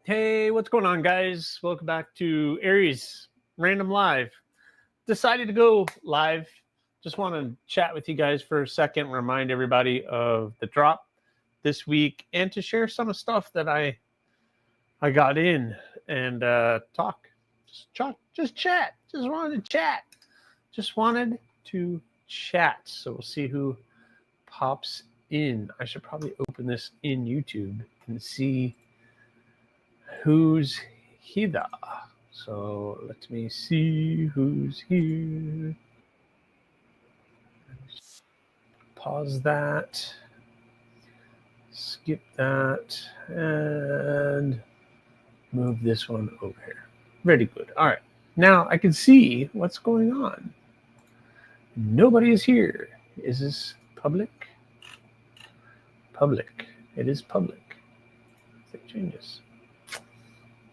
Hey, what's going on, guys? Welcome back to Aries Random Live. Decided to go live. Just want to chat with you guys for a second, remind everybody of the drop this week, and to share some of the stuff that I got in and talk. Just chat. Just wanted to chat. Just wanted to chat. So we'll see who pops in. I should probably open this in YouTube and see who's here. So let me see who's here. Pause that. Skip that. And move this one over here. Very good. All right. Now I can see what's going on. Nobody is here. Is this public? Public. It is public. It changes.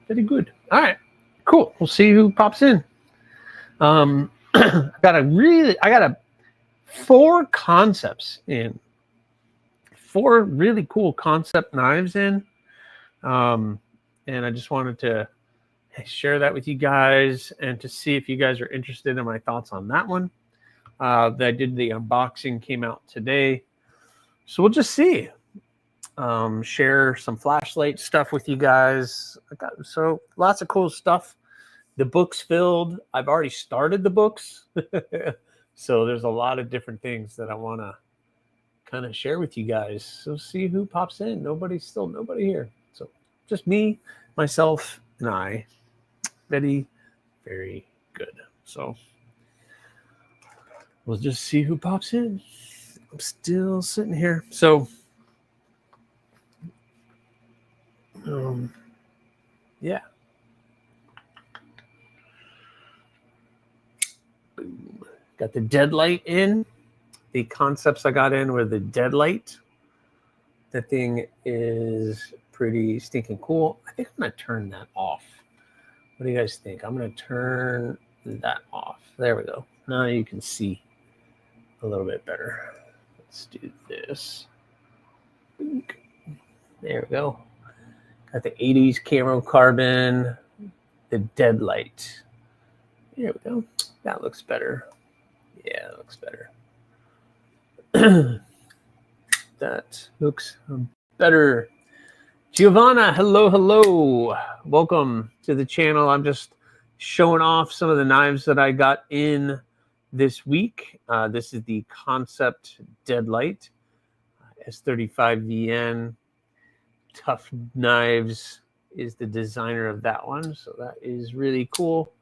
Very good. All right, cool. We'll see who pops in. I got 4 concepts in, 4 really cool concept knives in, and I just wanted to share that with you guys and to see if you guys are interested in my thoughts on that one. I did the unboxing, came out today, so we'll just see. Share some flashlight stuff with you guys. So lots of cool stuff. The book's filled. I've already started the books. So there's a lot of different things that I want to kind of share with you guys. So see who pops in. Nobody here. So just me, myself, and I. Very, very good. So we'll just see who pops in. I'm still sitting here. So yeah. Boom. Got the Deadlight in. The concepts I got in were the Deadlight. The thing is pretty stinking cool. I think I'm going to turn that off. What do you guys think? I'm going to turn that off. There we go. Now you can see a little bit better. Let's do this. There we go. Got the 80s camo carbon, the Deadlight. There we go. That looks better. Yeah, that looks better. That looks better. Giovanna, hello. Welcome to the channel. I'm just showing off some of the knives that I got in this week. This is the Concept Deadlight, S35VN. Tough Knives is the designer of that one, so that is really cool.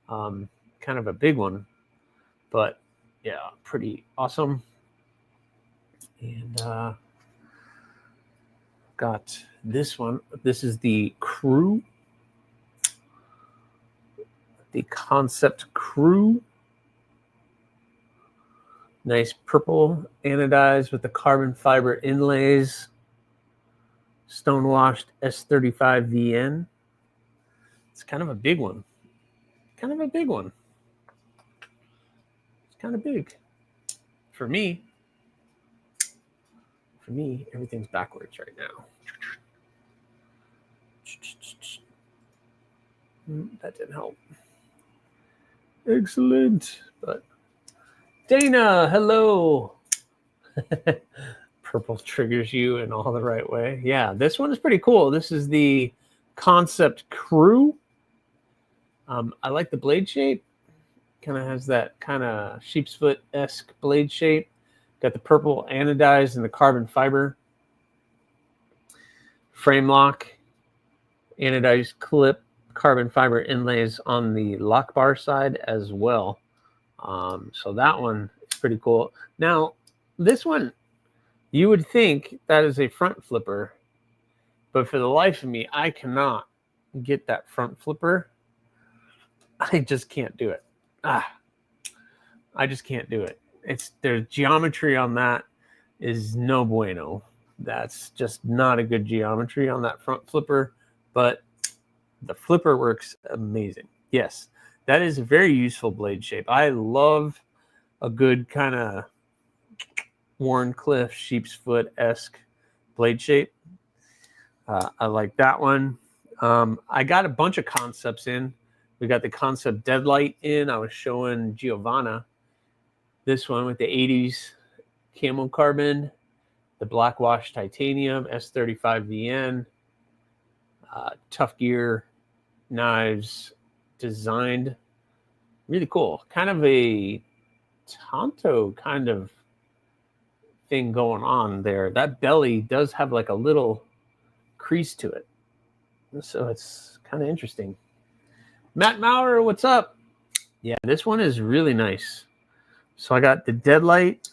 Kind of a big one, but yeah, pretty awesome. And got this one. This is the Crew, the Concept Crew. Nice purple anodized with the carbon fiber inlays. Stonewashed S35VN. It's kind of a big one. It's kind of big. For me, everything's backwards right now. That didn't help. Excellent. But Dana, hello. Purple triggers you in all the right way. Yeah, this one is pretty cool. This is the Concept Crew. I like the blade shape. Kind of has that kind of sheep's foot-esque blade shape. Got the purple anodized and the carbon fiber. Frame lock, anodized clip, carbon fiber inlays on the lock bar side as well. So that one is pretty cool. Now, this one, you would think that is a front flipper, but for the life of me, I cannot get that front flipper. I just can't do it. I just can't do it. There's geometry on that is no bueno. That's just not a good geometry on that front flipper, but the flipper works amazing. Yes, that is a very useful blade shape. I love a good kind of Warncliffe sheep's foot-esque blade shape. I like that one. I got a bunch of concepts in. We got the Concept Deadlight in. I was showing Giovanna this one with the 80s camo carbon, the black wash titanium, S35VN, Tough Gear knives, designed really cool. Kind of a Tonto kind of thing going on there. That belly does have like a little crease to it. So it's kind of interesting. Matt Maurer, what's up? Yeah, this one is really nice. So I got the Deadlight.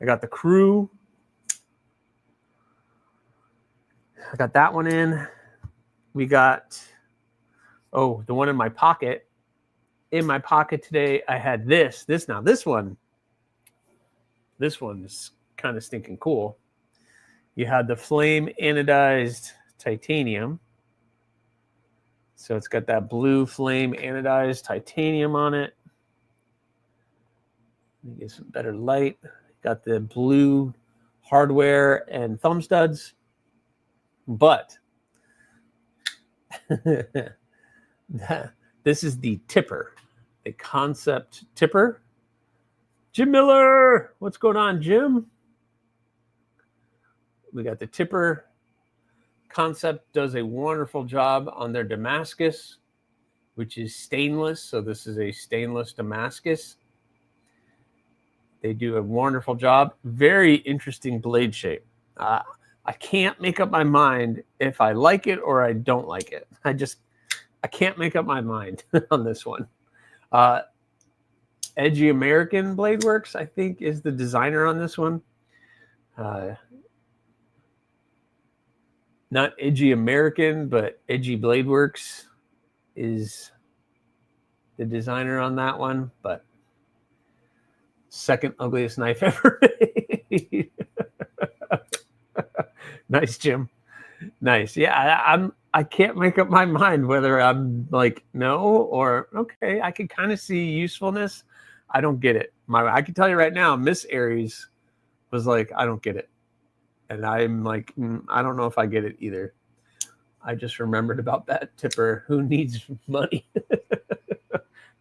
I got the Crew. I got that one in. We got, oh, the one in my pocket. In my pocket today, I had this. Now, this one is kind of stinking cool. You had the flame anodized titanium. So it's got that blue flame anodized titanium on it. Let me get some better light. Got the blue hardware and thumb studs. But this is the tipper, the Concept tipper. Jim Miller, what's going on, Jim? We got the tipper. Concept does a wonderful job on their Damascus, which is stainless. So this is a stainless Damascus. They do a wonderful job. Very interesting blade shape. I can't make up my mind if I like it or I don't like it. I can't make up my mind on this one. Edgy American Blade Works, I think, is the designer on this one. Not Edgy American, but Edgy Blade Works is the designer on that one. But second ugliest knife ever made. Nice, Jim. Nice. Yeah, I can't make up my mind whether I'm like no or okay. I can kind of see usefulness. I don't get it. I can tell you right now, Miss Aries was like, I don't get it. And I'm like, I don't know if I get it either. I just remembered about that tipper. Who needs money?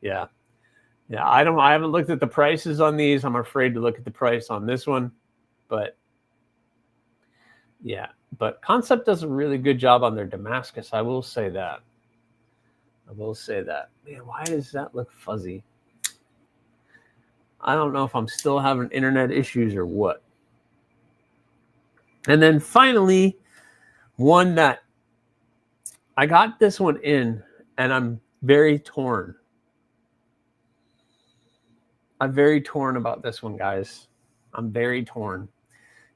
Yeah. I haven't looked at the prices on these. I'm afraid to look at the price on this one. But yeah. But Concept does a really good job on their Damascus. I will say that. Man, why does that look fuzzy? I don't know if I'm still having internet issues or what. And then finally, one that I got this one in, and I'm very torn. I'm very torn about this one, guys. I'm very torn.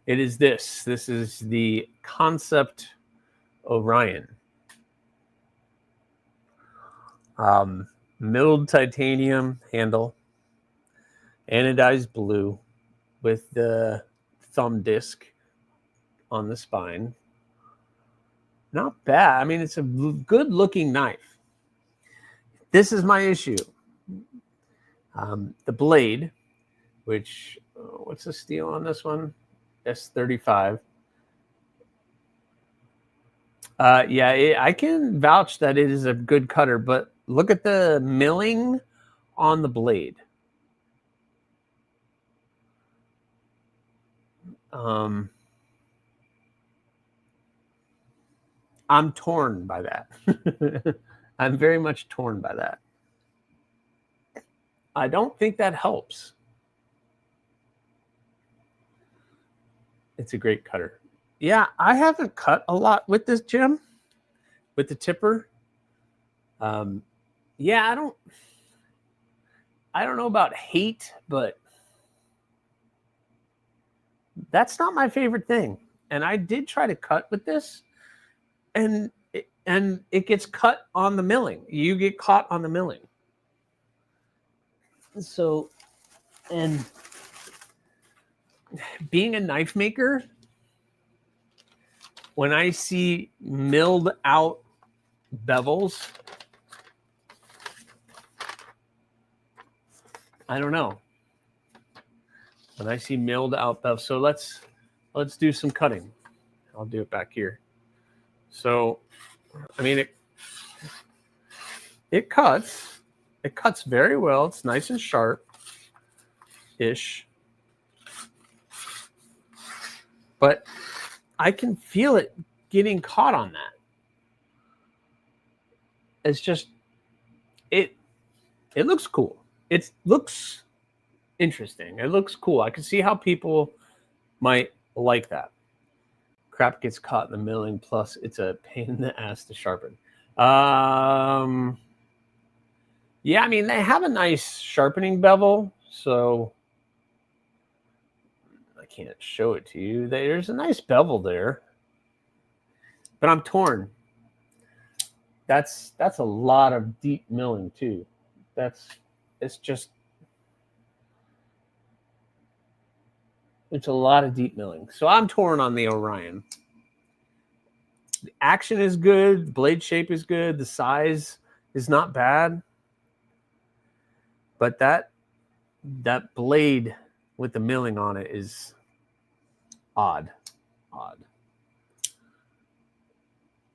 It is this. This is the Concept Orion. Milled titanium handle, anodized blue with the thumb disc on the spine. Not bad. I mean, it's a good looking knife. This is my issue. The blade, which, what's the steel on this one? S35. I can vouch that it is a good cutter, but look at the milling on the blade. I'm torn by that. I'm very much torn by that. I don't think that helps. It's a great cutter. Yeah, I haven't cut a lot with this, Jim, with the tipper. Yeah, I don't know about hate, but that's not my favorite thing. And I did try to cut with this, and it gets cut on the milling. You get caught on the milling. So, and being a knife maker, when I see milled out bevels, I don't know. When I see milled out bevels, so let's do some cutting. I'll do it back here. So I mean, it cuts. It cuts very well. It's nice and sharp-ish. But I can feel it getting caught on that. It's just, it looks cool. It looks interesting. It looks cool. I can see how people might like that. Crap gets caught in the milling, plus it's a pain in the ass to sharpen. Yeah, I mean, they have a nice sharpening bevel, so I can't show it to you. There's a nice bevel there, but I'm torn. That's a lot of deep milling too. It's a lot of deep milling. So I'm torn on the Orion. The action is good, blade shape is good, the size is not bad. But that blade with the milling on it is odd.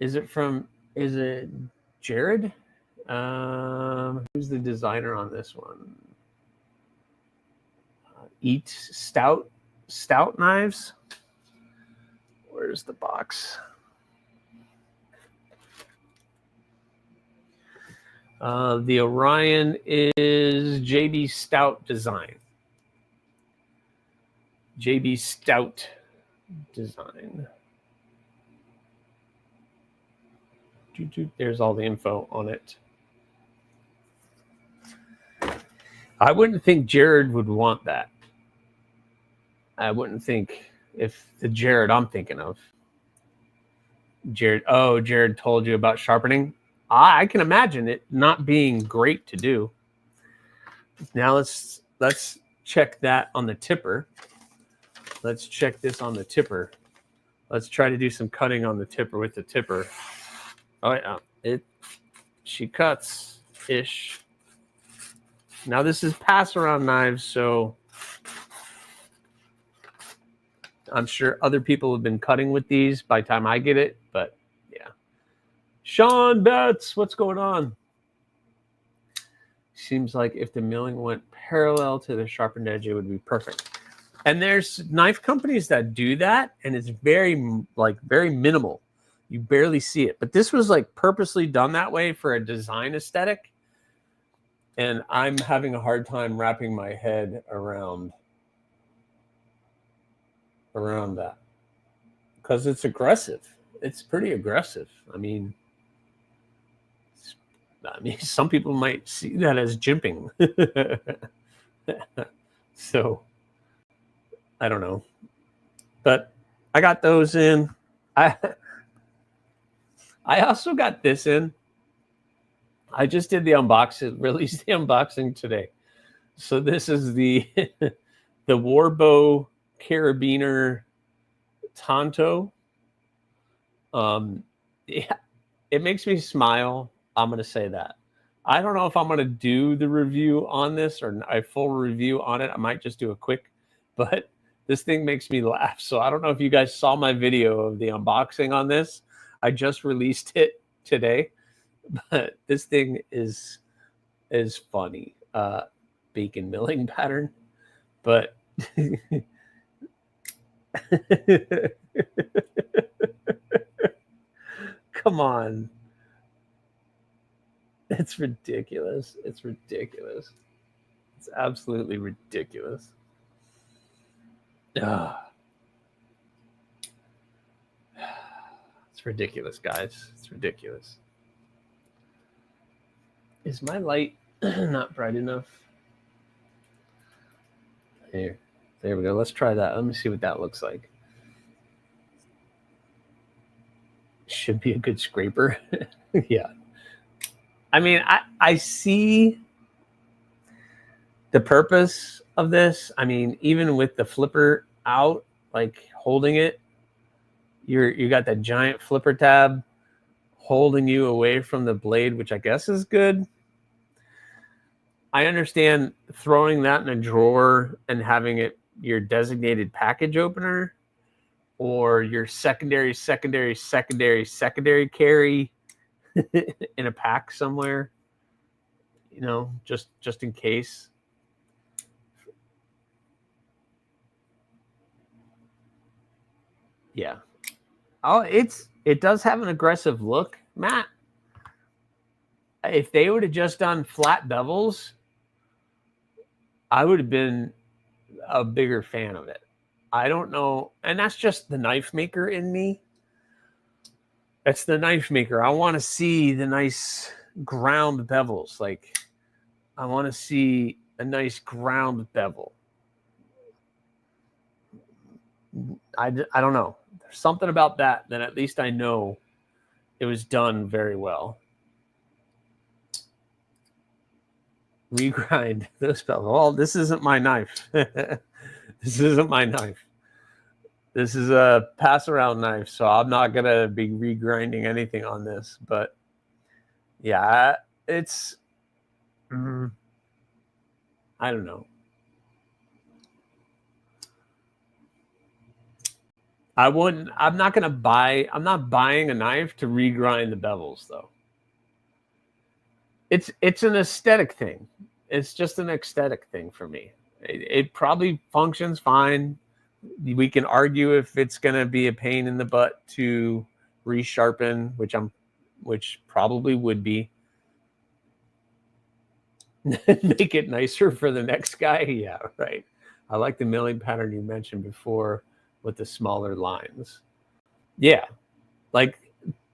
Is it Jared? Who's the designer on this one? Eat Stout Knives. Where's the box? The Orion is JB Stout Design. JB Stout Design. There's all the info on it. I wouldn't think Jared would want that. I wouldn't think if the Jared I'm thinking of. Jared told you about sharpening. I can imagine it not being great to do. Now let's check that on the tipper. Let's check this on the tipper. Let's try to do some cutting on the tipper with the tipper. Oh yeah, she cuts ish. Now this is pass around knives, so I'm sure other people have been cutting with these by the time I get it, but yeah. Sean Betts, what's going on? Seems like if the milling went parallel to the sharpened edge, it would be perfect. And there's knife companies that do that, and it's very minimal. You barely see it. But this was like purposely done that way for a design aesthetic. And I'm having a hard time wrapping my head around that. Because it's aggressive. It's pretty aggressive. I mean, some people might see that as jimping. So, I don't know. But I got those in. I also got this in. I just did the unboxing, released the unboxing today. So this is the Warbo Carabiner Tonto. Yeah, it makes me smile. I'm going to say that. I don't know if I'm going to do the review on this or a full review on it. I might just do a quick, but this thing makes me laugh. So I don't know if you guys saw my video of the unboxing on this. I just released it today, but this thing is funny. Bacon milling pattern, but come on. It's ridiculous. It's ridiculous. It's absolutely ridiculous. It's ridiculous, guys. It's ridiculous. Is my light not bright enough? Here. There we go. Let's try that. Let me see what that looks like. Should be a good scraper. Yeah. I mean, I see the purpose of this. I mean, even with the flipper out, like holding it, you got that giant flipper tab holding you away from the blade, which I guess is good. I understand throwing that in a drawer and having it your designated package opener or your secondary carry in a pack somewhere, you know, just in case. Yeah. Oh, it does have an aggressive look, Matt. If they would have just done flat bevels, I would have been a bigger fan of it. I don't know, and that's just the knife maker in me. That's the knife maker. I want to see the nice ground bevels. Like, I want to see a nice ground bevel. I don't know. There's something about that at least I know it was done very well. Regrind those bevels. Well, this isn't my knife. This isn't my knife. This is a pass around knife, so I'm not going to be regrinding anything on this. But yeah, it's, I don't know. I'm not buying a knife to regrind the bevels though. It's an aesthetic thing. It's just an aesthetic thing for me. It probably functions fine. We can argue if it's going to be a pain in the butt to resharpen, which probably would be. Make it nicer for the next guy. Yeah, right. I like the milling pattern you mentioned before with the smaller lines. Yeah, like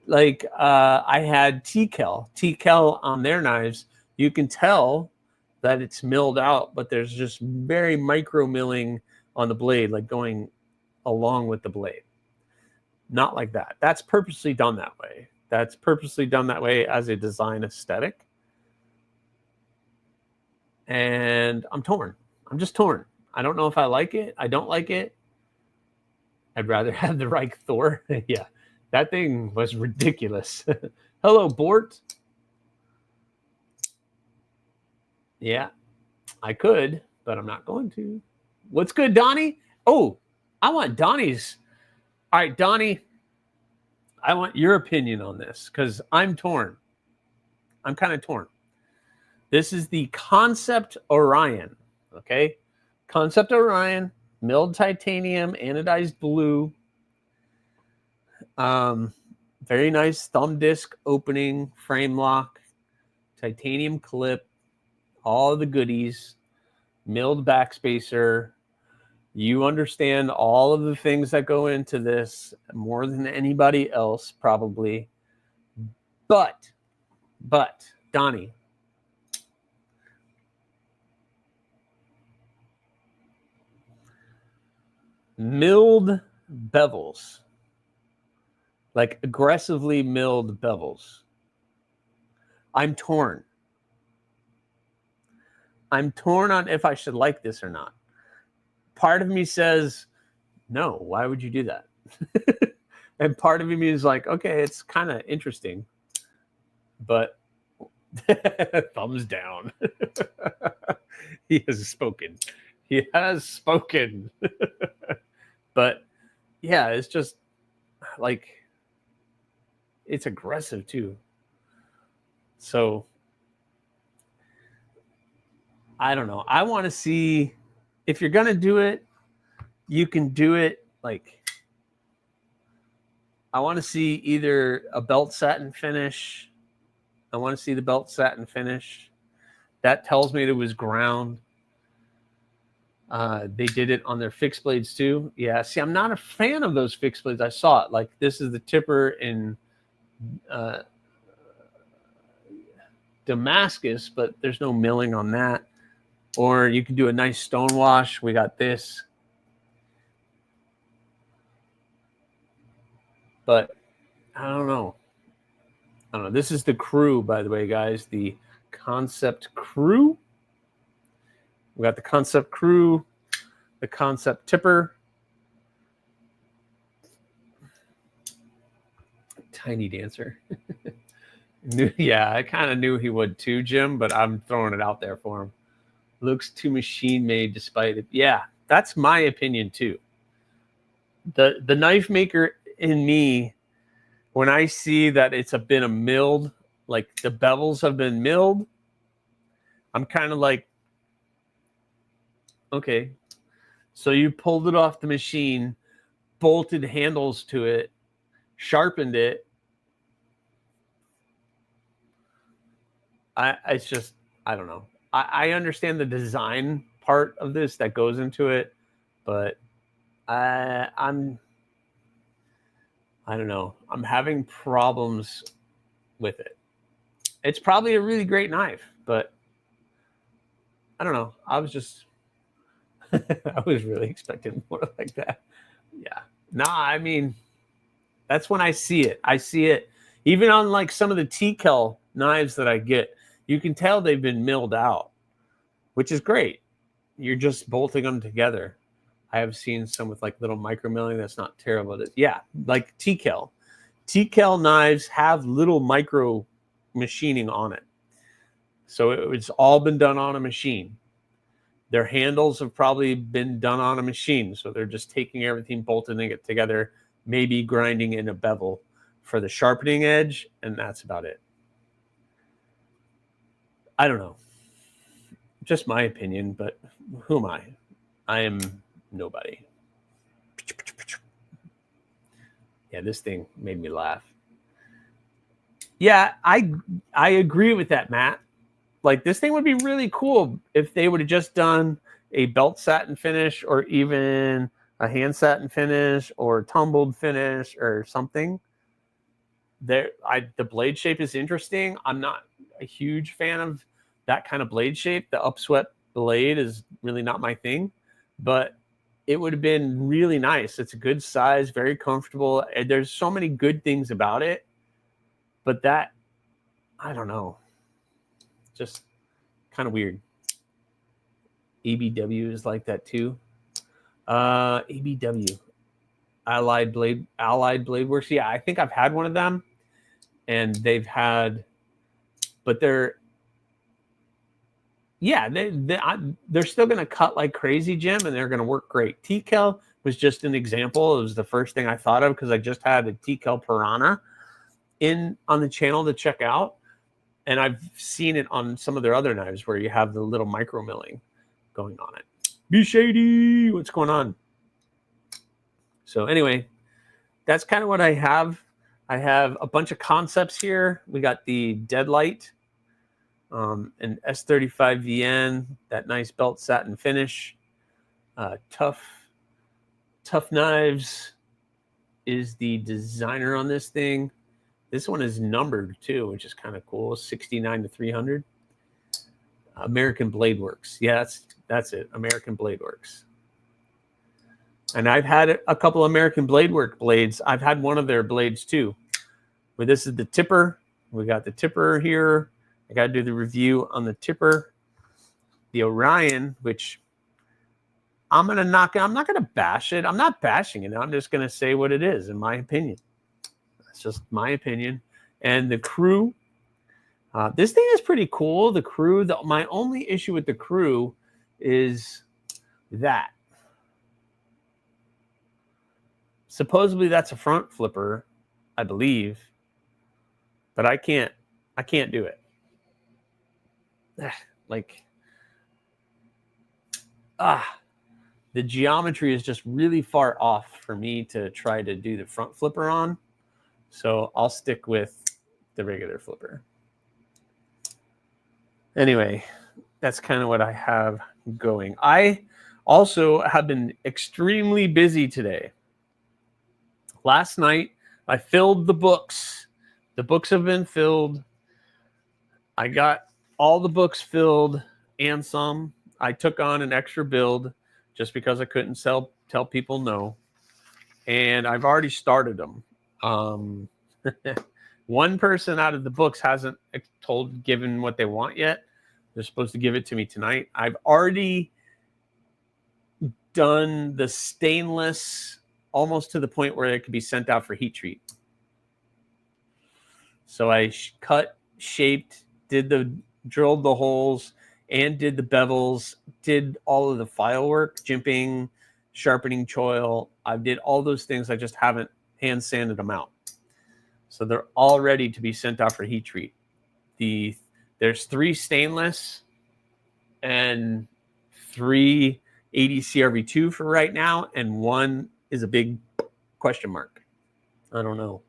I had TKL on their knives. You can tell that it's milled out, but there's just very micro milling on the blade, like going along with the blade. Not like that. That's purposely done that way. That's purposely done that way as a design aesthetic. And I'm torn. I'm just torn. I don't know if I like it. I don't like it. I'd rather have the Reich Thor. Yeah, that thing was ridiculous. Hello, Bort. Yeah, I could, but I'm not going to. What's good, Donnie? Oh, I want Donnie's. All right, Donnie, I want your opinion on this because I'm torn. I'm kind of torn. This is the Concept Orion, okay? Concept Orion, milled titanium, anodized blue. Very nice thumb disc opening, frame lock, titanium clip, all the goodies, milled backspacer. You understand all of the things that go into this more than anybody else, probably. But, Donnie, milled bevels, like aggressively milled bevels. I'm torn. I'm torn on if I should like this or not. Part of me says, no, why would you do that? And part of me is like, okay, it's kind of interesting, but thumbs down. He has spoken. He has spoken. But yeah, it's just like, it's aggressive too. So I don't know. I want to see if you're going to do it, you can do it like, I want to see either a belt satin finish. I want to see the belt satin finish. That tells me it was ground. They did it on their fixed blades too. Yeah, see, I'm not a fan of those fixed blades. I saw it. Like, this is the tipper in Damascus, but there's no milling on that. Or you can do a nice stone wash. We got this. But I don't know. This is the Crew, by the way, guys. The Concept Crew. We got the Concept Crew, the Concept Tipper. Tiny Dancer. Yeah, I kind of knew he would too, Jim, but I'm throwing it out there for him. Looks too machine made despite it. Yeah, that's my opinion too. The knife maker in me when I see that it's been a milled, like the bevels have been milled, I'm kind of like, okay, so you pulled it off the machine, bolted handles to it, sharpened it. It's just, I don't know. I understand the design part of this that goes into it, but I don't know. I'm having problems with it. It's probably a really great knife, but I don't know. I was just, I was really expecting more like that. Yeah. Nah, I mean, that's when I see it. I see it even on like some of the TKL knives that I get. You can tell they've been milled out, which is great. You're just bolting them together. I have seen some with like little micro milling. That's not terrible. Yeah, like TKL. TKL knives have little micro machining on it. So it's all been done on a machine. Their handles have probably been done on a machine. So they're just taking everything, bolting it together, maybe grinding in a bevel for the sharpening edge, and that's about it. I don't know. Just my opinion, but who am I? I am nobody. Yeah, this thing made me laugh. Yeah, I agree with that, Matt. Like, this thing would be really cool if they would have just done a belt satin finish or even a hand satin finish or tumbled finish or something. The blade shape is interesting. I'm not a huge fan of that kind of blade shape. The upswept blade is really not my thing, but it would have been really nice. It's a good size, very comfortable. There's so many good things about it, but that, I don't know, just kind of weird. ABW is like that too. ABW, Allied Blade Works. Yeah, I think I've had one of them, and they've had, but they're still going to cut like crazy, Jim, and they're going to work great. TKL was just an example. It was the first thing I thought of because I just had a TKL Piranha on the channel to check out, and I've seen it on some of their other knives where you have the little micro milling going on it. Be shady, what's going on? So anyway, that's kind of what I have. I have a bunch of concepts here. We got the Deadlight, an S35 VN, that nice belt satin finish. Tough Knives is the designer on this thing. This one is numbered too, which is kind of cool. 69 to 300. American Blade Works. Yeah, that's it. American Blade Works. And I've had a couple American Blade Work blades. I've had one of their blades too. But this is the tipper. We got the tipper here. I got to do the review on the tipper. The Orion, which I'm going to knock it. I'm not going to bash it. I'm not bashing it. I'm just going to say what it is, in my opinion. That's just my opinion. And the Crew. This thing is pretty cool. The Crew. My only issue with the Crew is that. Supposedly that's a front flipper, I believe, but I can't do it. Like, the geometry is just really far off for me to try to do the front flipper on. So I'll stick with the regular flipper. Anyway, that's kind of what I have going. I also have been extremely busy today. Last night, I filled the books. The books have been filled. I got all the books filled and some. I took on an extra build just because I couldn't tell people no. And I've already started them. One person out of the books hasn't given what they want yet. They're supposed to give it to me tonight. I've already done the stainless almost to the point where it could be sent out for heat treat. So I cut, shaped, drilled the holes, and did the bevels, did all of the file work, jimping, sharpening choil. I did all those things. I just haven't hand sanded them out. So they're all ready to be sent out for heat treat. There's 3 stainless and 3 ADCRV2 for right now, and 1 is a big question mark. I don't know.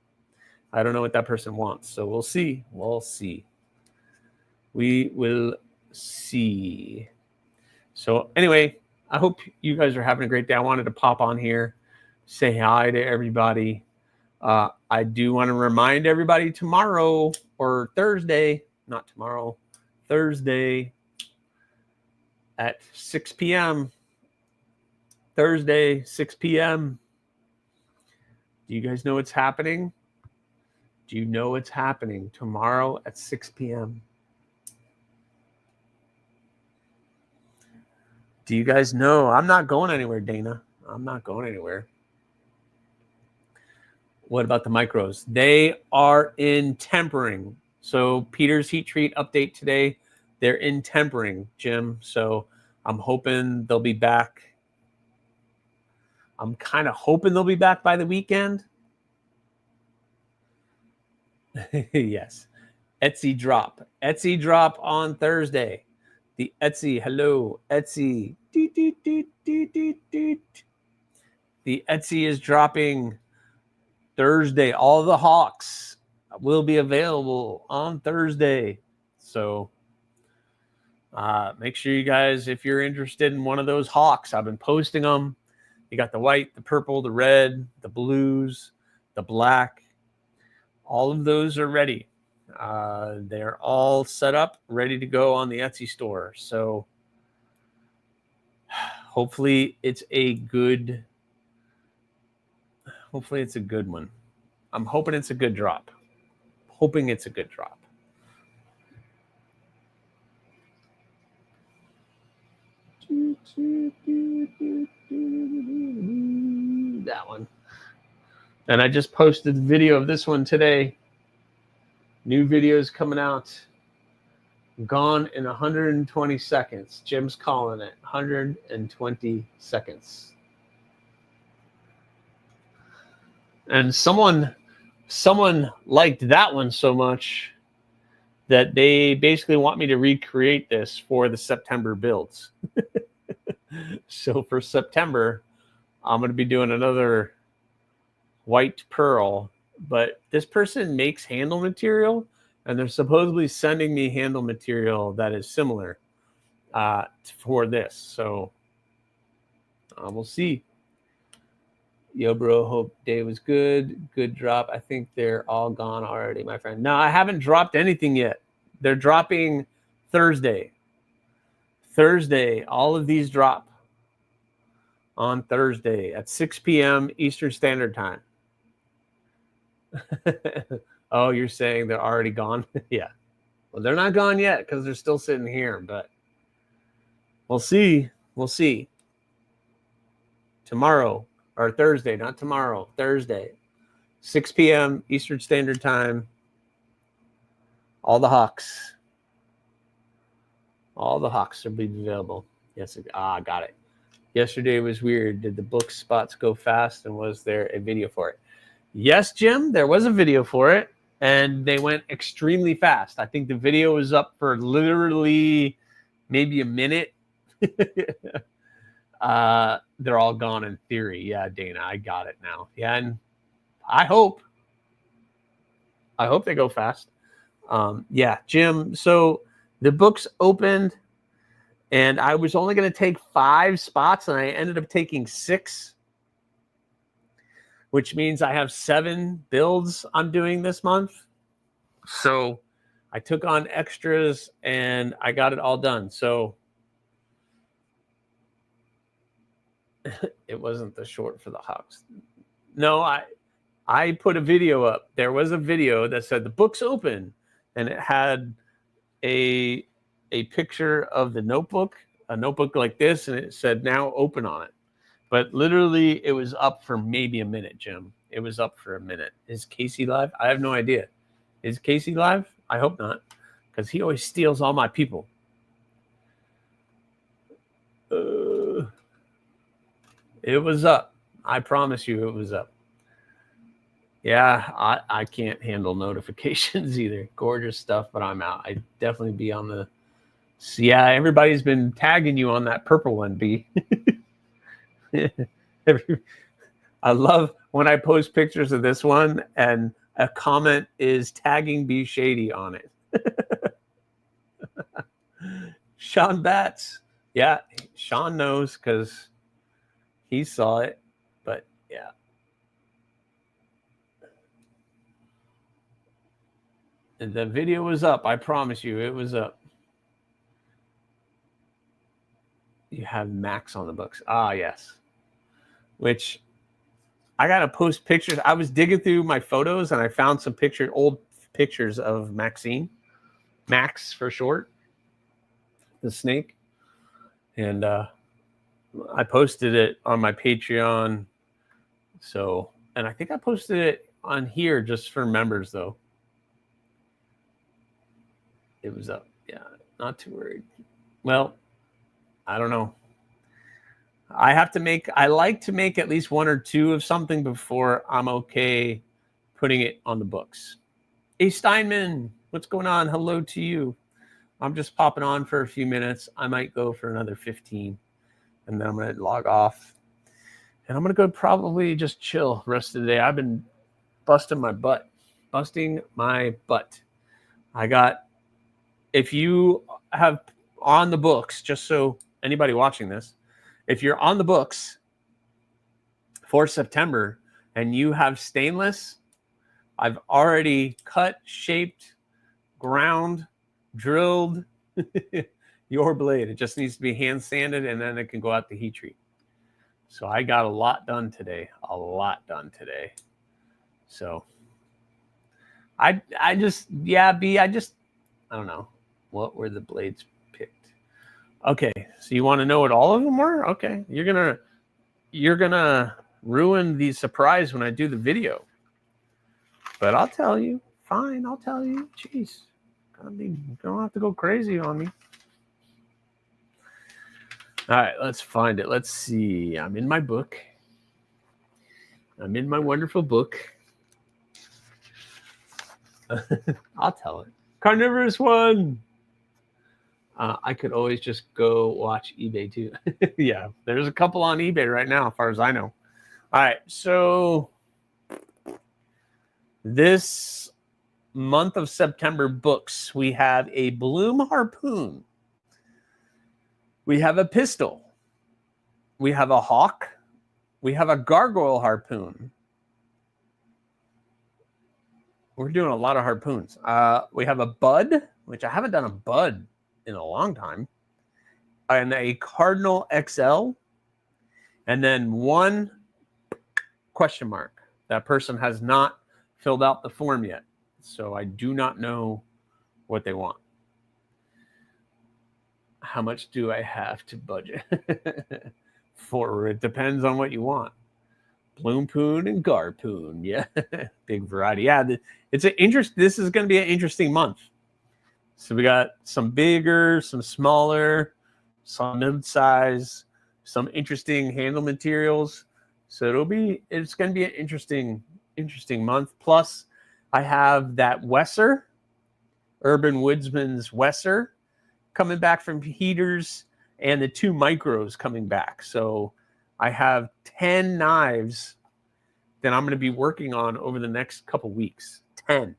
I don't know what that person wants. So we'll see. We'll see. We will see. So anyway, I hope you guys are having a great day. I wanted to pop on here, say hi to everybody. I do want to remind everybody tomorrow or Thursday, not tomorrow, Thursday at 6 p.m. Thursday, 6 p.m. Do you guys know what's happening? Do you know what's happening tomorrow at 6 p.m.? Do you guys know? I'm not going anywhere, Dana. I'm not going anywhere. What about the micros? They are in tempering. So Peter's heat treat update today, they're in tempering, Jim. So I'm hoping they'll be back. I'm kind of hoping they'll be back by the weekend. Yes. Etsy drop. Etsy drop on Thursday. The Etsy, hello, Etsy. The Etsy is dropping Thursday. All the Hawks will be available on Thursday. So make sure you guys, if you're interested in one of those Hawks, I've been posting them. You got the white, the purple, the red, the blues, the black. All of those are ready. They're all set up, ready to go on the Etsy store. So hopefully it's a good one. I'm hoping it's a good drop. Hoping it's a good drop. That one. And I just posted the video of this one today. New videos coming out. Gone in 120 seconds. Jim's calling it 120 seconds. And someone liked that one so much that they basically want me to recreate this for the September builds. So for September, I'm going to be doing another white pearl, but this person makes handle material, and they're supposedly sending me handle material that is similar for this. So we'll see. Yo, bro, hope day was good. Good drop. I think they're all gone already, my friend. No, I haven't dropped anything yet. They're dropping Thursday. Thursday, all of these drop on Thursday at 6 p.m. Eastern Standard Time. Oh, you're saying they're already gone? Yeah. Well, they're not gone yet because they're still sitting here, but we'll see. We'll see. Tomorrow, or Thursday, not tomorrow, Thursday, 6 p.m. Eastern Standard Time. All the Hawks. All the Hawks will be available. Yes, got it. Yesterday was weird. Did the book spots go fast, and was there a video for it? Yes, Jim, there was a video for it, and they went extremely fast. I think the video was up for literally maybe a minute. They're all gone in theory. Yeah, Dana, I got it now. Yeah, and I hope they go fast. Yeah, Jim, so the book's opened, and I was only going to take 5 spots, and I ended up taking 6, which means I have 7 builds I'm doing this month. So I took on extras, and I got it all done. So it wasn't the short for the Hawks. No, I put a video up. There was a video that said the book's open, and it had a picture of the notebook, a notebook like this, and it said now open on it. But literally, it was up for maybe a minute, Jim. It was up for a minute. Is Casey live? I have no idea. Is Casey live? I hope not, because he always steals all my people. It was up. I promise you it was up. Yeah, I can't handle notifications either. Gorgeous stuff, but I'm out. I'd definitely be on the... Yeah, everybody's been tagging you on that purple one, B. I love when I post pictures of this one and a comment is tagging B Shady on it. Sean Batts. Yeah, Sean knows because he saw it, but yeah. And the video was up. I promise you, it was up. You have Max on the books. Ah, yes. Which I got to post pictures. I was digging through my photos and I found some old pictures of Maxine. Max for short. The snake. And I posted it on my Patreon. So, and I think I posted it on here just for members though. It was up. Yeah, not too worried. Well, I don't know. I like to make at least one or two of something before I'm okay putting it on the books. Hey, Steinman, what's going on? Hello to you. I'm just popping on for a few minutes. I might go for another 15, and then I'm going to log off. And I'm going to go probably just chill the rest of the day. I've been busting my butt. I got, if you have on the books, just so anybody watching this, if you're on the books for September and you have stainless, I've already cut, shaped, ground, drilled your blade. It just needs to be hand sanded and then it can go out the heat treat. So I got a lot done today. So I don't know. What were the blades picked? Okay, so you want to know what all of them were? Okay, you're gonna ruin the surprise when I do the video. But I'll tell you. Fine, I'll tell you. Jeez, you don't have to go crazy on me. All right, let's find it. Let's see. I'm in my book. I'm in my wonderful book. I'll tell it. Carnivorous one. I could always just go watch eBay too. Yeah, there's a couple on eBay right now, as far as I know. All right, so this month of September books, we have a Bloom harpoon. We have a pistol. We have a hawk. We have a gargoyle harpoon. We're doing a lot of harpoons. We have a bud, which I haven't done a bud in a long time, and a Cardinal XL, and then one question mark. That person has not filled out the form yet, so I do not know what they want. How much do I have to budget? For it depends on what you want. Bloompoon and Garpoon, yeah, big variety. Yeah, it's an interest. This is going to be an interesting month. So we got some bigger, some smaller, some mid-size, some interesting handle materials. So it's going to be an interesting month. Plus, I have that Wesser, Urban Woodsman's Wesser, coming back from heaters, and the 2 micros coming back. So I have 10 knives that I'm going to be working on over the next couple weeks. 10.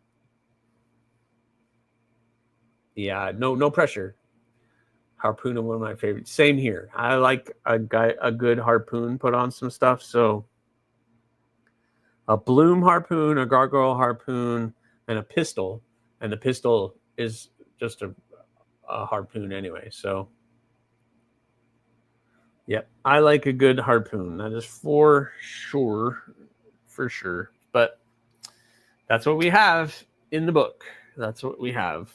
Yeah, no pressure. Harpoon is one of my favorites. Same here. I like a good harpoon put on some stuff. So a Bloom harpoon, a gargoyle harpoon, and a pistol. And the pistol is just a harpoon anyway. So, yep, I like a good harpoon. That is for sure. But that's what we have in the book. That's what we have.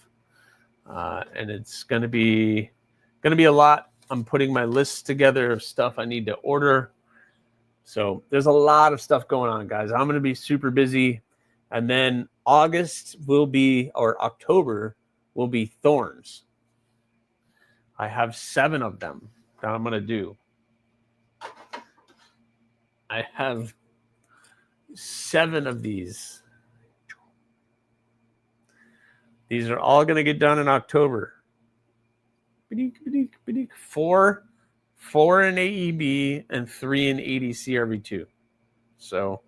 And it's going to be a lot. I'm putting my list together of stuff I need to order. So there's a lot of stuff going on, guys. I'm going to be super busy. And then October will be thorns. I have 7 of them that I'm going to do. I have 7 of these. These are all going to get done in October. 4 in AEB and 3 in ADCRV2. So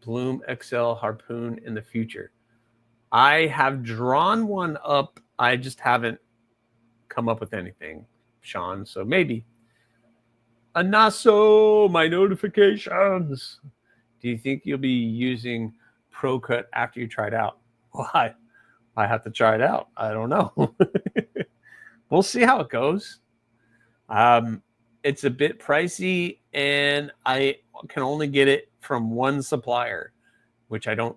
Bloom XL Harpoon in the future. I have drawn one up. I just haven't come up with anything, Sean. So maybe. Anaso, my notifications. Do you think you'll be using ProCut after you try it out? Why? I have to try it out. I don't know. We'll see how it goes. It's a bit pricey, and I can only get it from one supplier, which I don't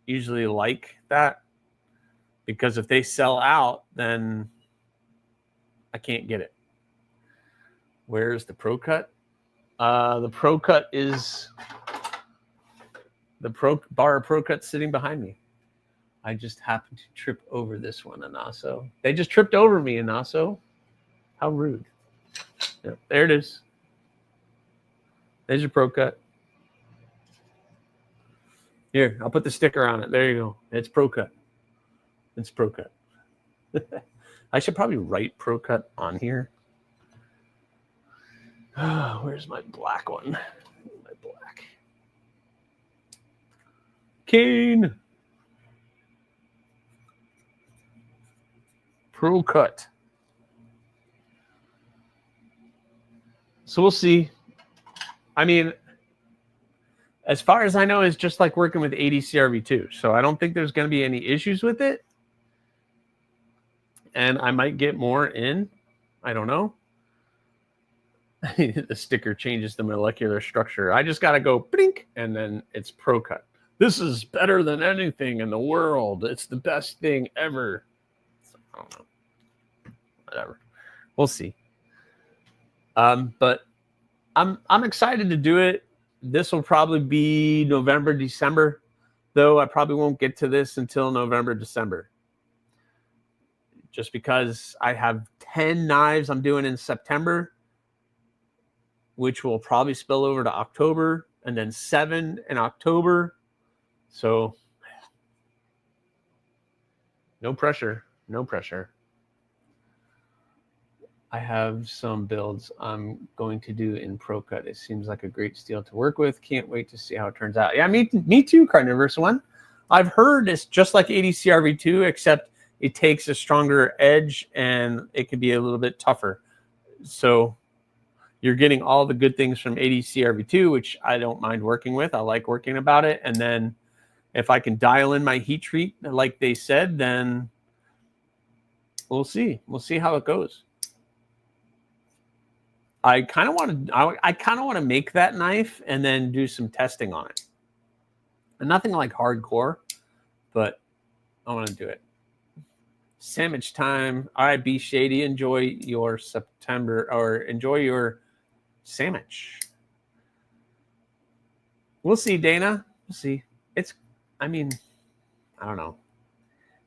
usually like that, because if they sell out, then I can't get it. Where's the ProCut? The ProCut is the bar of ProCut sitting behind me. I just happened to trip over this one, Anaso. They just tripped over me, Anaso. How rude. Yep, there it is. There's your ProCut. Here, I'll put the sticker on it. There you go. It's ProCut. It's ProCut. I should probably write ProCut on here. Where's my black one? My black. Kane. ProCut. So we'll see. I mean, as far as I know, it's just like working with ADCRV2. So I don't think there's going to be any issues with it. And I might get more in. I don't know. The sticker changes the molecular structure. I just got to go blink, and then it's ProCut. This is better than anything in the world. It's the best thing ever. So, I don't know. Whatever. We'll see. But I'm excited to do it. This will probably be November, December, though I probably won't get to this until November, December. Just because I have 10 knives I'm doing in September, which will probably spill over to October, and then 7 in October. So no pressure, no pressure. I have some builds I'm going to do in ProCut. It seems like a great steel to work with. Can't wait to see how it turns out. Yeah, me too, Carnivorous One. I've heard it's just like ADCRV2, except it takes a stronger edge and it can be a little bit tougher. So you're getting all the good things from ADCRV2, which I don't mind working with. I like working about it. And then if I can dial in my heat treat like they said, then we'll see. We'll see how it goes. I kind of want to make that knife and then do some testing on it. And nothing like hardcore, but I want to do it. Sandwich time. All right, be shady. Enjoy your September, or enjoy your sandwich. We'll see, Dana. We'll see. I don't know.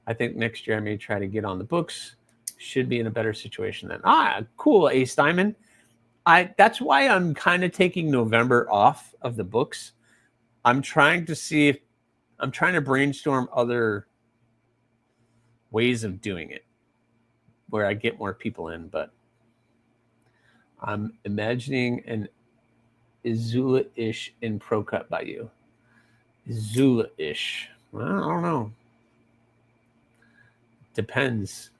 I think next year I may try to get on the books. Should be in a better situation then. Cool, Ace Diamond. That's why I'm kind of taking November off of the books. I'm trying to brainstorm other ways of doing it where I get more people in, but I'm imagining an Izula-ish in ProCut by you. Izula-ish. Well, I don't know. Depends.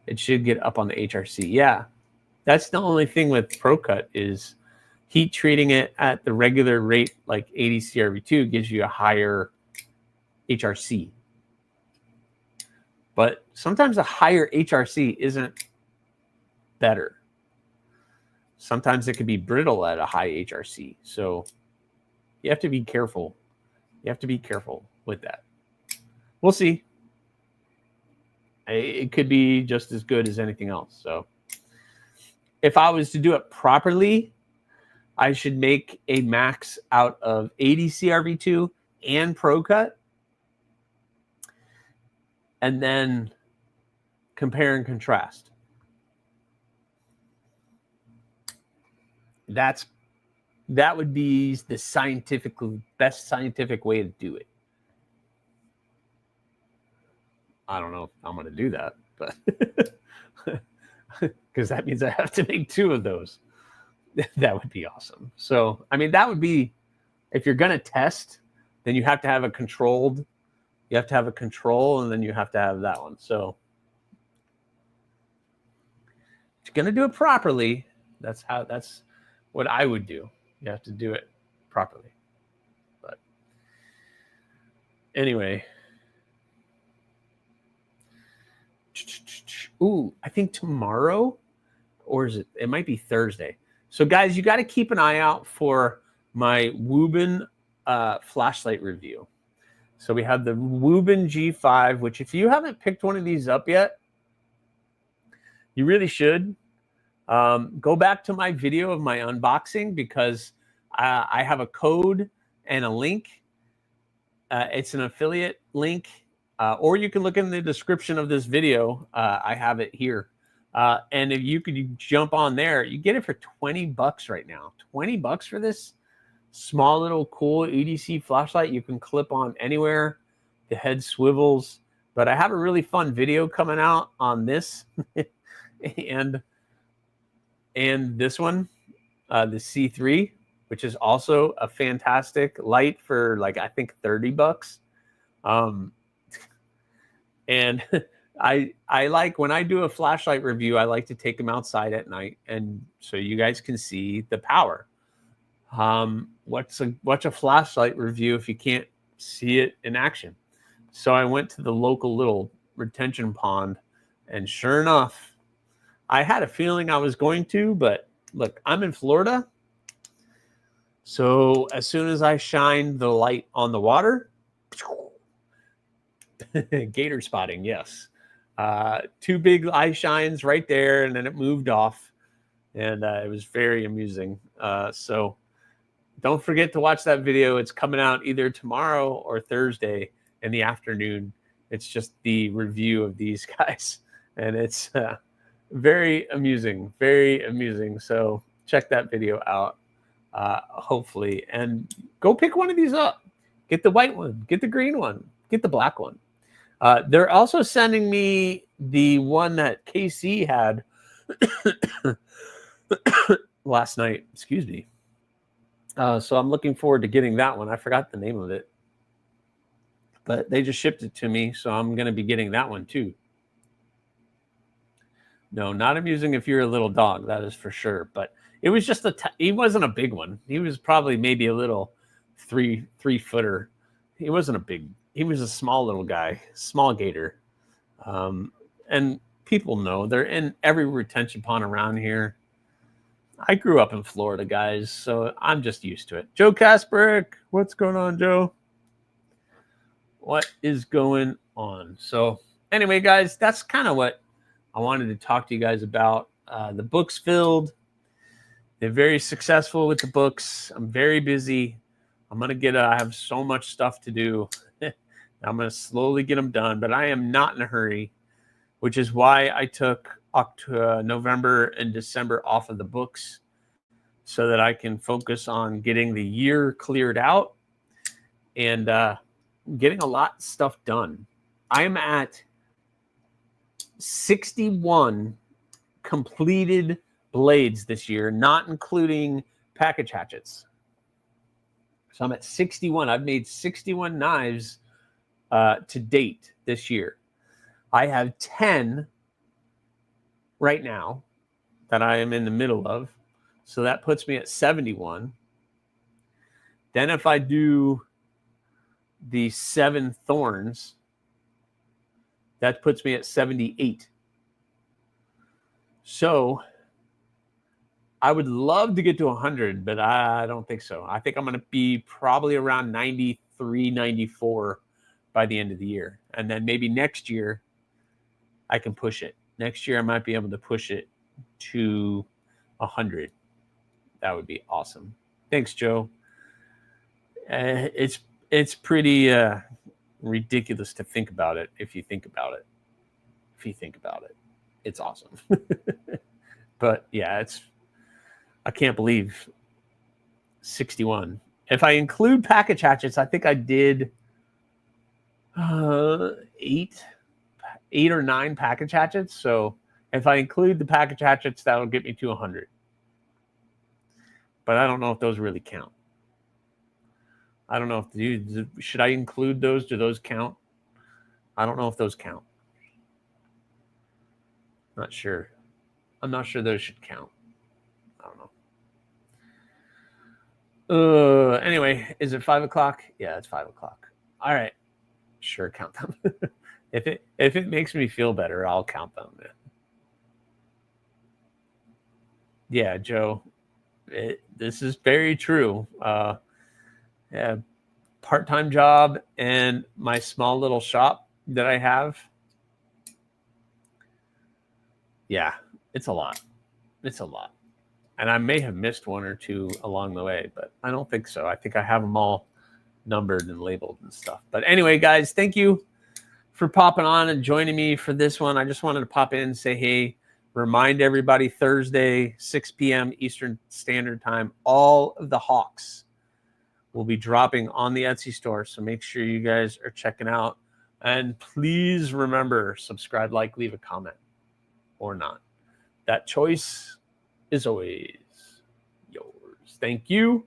It should get up on the HRC. Yeah. That's the only thing with ProCut is heat treating it at the regular rate like ADCRV2 gives you a higher HRC. But sometimes a higher HRC isn't better. Sometimes it could be brittle at a high HRC. So you have to be careful. You have to be careful with that. We'll see. It could be just as good as anything else. So if I was to do it properly, I should make a max out of ADCRV2 and ProCut, and then compare and contrast. That's that would be the best scientific way to do it. I don't know if I'm going to do that, but because that means I have to make 2 of those. That would be awesome. So, I mean, that would be, if you're going to test, then you have to have a control, and then you have to have that one. So if you're going to do it properly, that's what I would do. You have to do it properly. But anyway, ooh, I think tomorrow, or it might be Thursday. So guys, you got to keep an eye out for my Woobin flashlight review. So we have the Woobin G5, which if you haven't picked one of these up yet, you really should. Go back to my video of my unboxing, because I have a code and a link. It's an affiliate link, or you can look in the description of this video. I have it here. And if you could jump on there, you get it for $20 right now. $20 for this small little cool EDC flashlight you can clip on anywhere. The head swivels. But I have a really fun video coming out on this and this one, the C3, which is also a fantastic light for like, I think $30. And I like, when I do a flashlight review, I like to take them outside at night, and so you guys can see the power. What's a flashlight review if you can't see it in action? So I went to the local little retention pond, and sure enough, I had a feeling I was going to, but look, I'm in Florida. So as soon as I shine the light on the water, gator spotting, yes. 2 big eye shines right there, and then it moved off, and it was very amusing. So don't forget to watch that video. It's coming out either tomorrow or Thursday in the afternoon. It's just the review of these guys, and it's very amusing, very amusing. So check that video out, hopefully, and go pick one of these up. Get the white one, get the green one, get the black one. They're also sending me the one that KC had last night. Excuse me. So I'm looking forward to getting that one. I forgot the name of it, but they just shipped it to me, so I'm going to be getting that one too. No, not amusing if you're a little dog, that is for sure. But it was just he wasn't a big one. He was probably maybe a little three-footer. He wasn't a big. He was a small little guy, small gator. And people know they're in every retention pond around here. I grew up in Florida, guys, so I'm just used to it. Joe Kasperick, what's going on, Joe? What is going on? So anyway, guys, that's kind of what I wanted to talk to you guys about. The book's filled. They're very successful with the books. I'm very busy. I'm going to I have so much stuff to do. I'm going to slowly get them done, but I am not in a hurry, which is why I took November and December off of the books, so that I can focus on getting the year cleared out and getting a lot of stuff done. I'm at 61 completed blades this year, not including package hatchets. So I'm at 61. I've made 61 knives to date this year. I have 10 right now that I am in the middle of. So that puts me at 71. Then if I do the 7 thorns, that puts me at 78. So I would love to get to 100, but I don't think so. I think I'm going to be probably around 93, 94 by the end of the year. And then maybe next year I can push it. Next year I might be able to push it to 100. That would be awesome. Thanks, Joe. It's pretty ridiculous to think about it. If you think about it, it's awesome. But yeah, I can't believe 61. If I include package hatchets, I think I did 8 or 9 package hatchets. So if I include the package hatchets, that'll get me to 100. But I don't know if those really count. I don't know if should I include those? Do those count? I don't know if those count. Not sure. I'm not sure those should count. I don't know. Anyway, is it 5 o'clock? Yeah, it's 5 o'clock. All right. Sure, count them. if it makes me feel better, I'll count them. Yeah, Joe. This is very true. Yeah, part-time job and my small little shop that I have. Yeah, it's a lot. It's a lot. And I may have missed 1 or 2 along the way, but I don't think so. I think I have them all numbered and labeled and stuff. But anyway, guys, thank you for popping on and joining me for this one. I just wanted to pop in and say, hey, remind everybody Thursday, 6 p.m. Eastern Standard Time, all of the Hawks will be dropping on the Etsy store. So make sure you guys are checking out. And please remember, subscribe, like, leave a comment or not. That choice is always yours. Thank you.